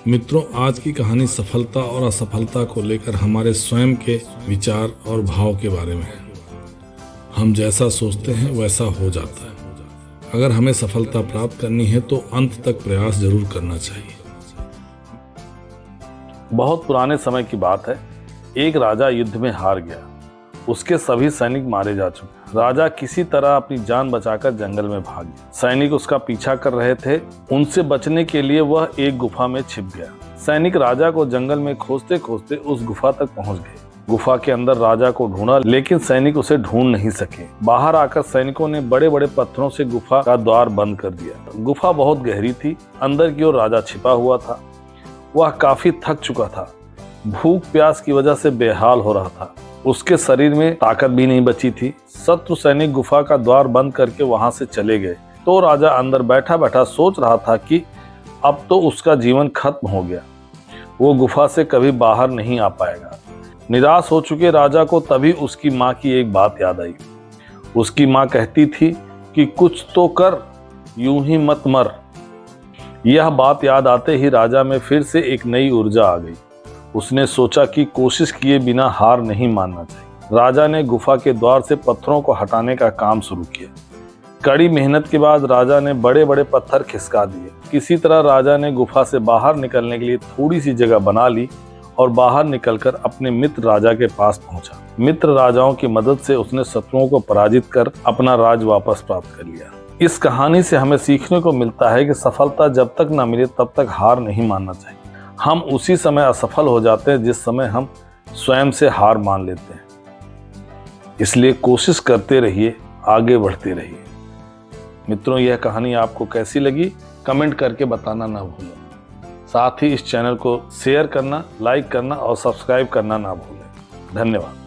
मित्रों, आज की कहानी सफलता और असफलता को लेकर हमारे स्वयं के विचार और भाव के बारे में है। हम जैसा सोचते हैं वैसा हो जाता है। अगर हमें सफलता प्राप्त करनी है तो अंत तक प्रयास जरूर करना चाहिए। बहुत पुराने समय की बात है। एक राजा युद्ध में हार गया। उसके सभी सैनिक मारे जा चुके। राजा किसी तरह अपनी जान बचाकर जंगल में भाग गया। सैनिक उसका पीछा कर रहे थे। उनसे बचने के लिए वह एक गुफा में छिप गया। सैनिक राजा को जंगल में खोजते खोजते उस गुफा तक पहुंच गए। गुफा के अंदर राजा को ढूंढा, लेकिन सैनिक उसे ढूंढ नहीं सके। बाहर आकर सैनिकों ने बड़े बड़े पत्थरों से गुफा का द्वार बंद कर दिया। गुफा बहुत गहरी थी। अंदर की ओर राजा छिपा हुआ था। वह काफी थक चुका था। भूख प्यास की वजह से बेहाल हो रहा था। उसके शरीर में ताकत भी नहीं बची थी। शत्रु सैनिक गुफा का द्वार बंद करके वहां से चले गए तो राजा अंदर बैठा बैठा सोच रहा था कि अब तो उसका जीवन खत्म हो गया। वो गुफा से कभी बाहर नहीं आ पाएगा। निराश हो चुके राजा को तभी उसकी माँ की एक बात याद आई। उसकी माँ कहती थी कि कुछ तो कर, यूं ही मत मर। यह बात याद आते ही राजा में फिर से एक नई ऊर्जा आ गई। उसने सोचा कि कोशिश किए बिना हार नहीं मानना चाहिए। राजा ने गुफा के द्वार से पत्थरों को हटाने का काम शुरू किया। कड़ी मेहनत के बाद राजा ने बड़े बड़े पत्थर खिसका दिए। किसी तरह राजा ने गुफा से बाहर निकलने के लिए थोड़ी सी जगह बना ली और बाहर निकलकर अपने मित्र राजा के पास पहुंचा। मित्र राजाओं की मदद से उसने शत्रुओं को पराजित कर अपना राज वापस प्राप्त कर लिया। इस कहानी से हमें सीखने को मिलता है कि सफलता जब तक न मिले तब तक हार नहीं मानना चाहिए। हम उसी समय असफल हो जाते हैं जिस समय हम स्वयं से हार मान लेते हैं। इसलिए कोशिश करते रहिए, आगे बढ़ते रहिए। मित्रों, यह कहानी आपको कैसी लगी कमेंट करके बताना ना भूलें। साथ ही इस चैनल को शेयर करना, लाइक करना और सब्सक्राइब करना ना भूलें। धन्यवाद।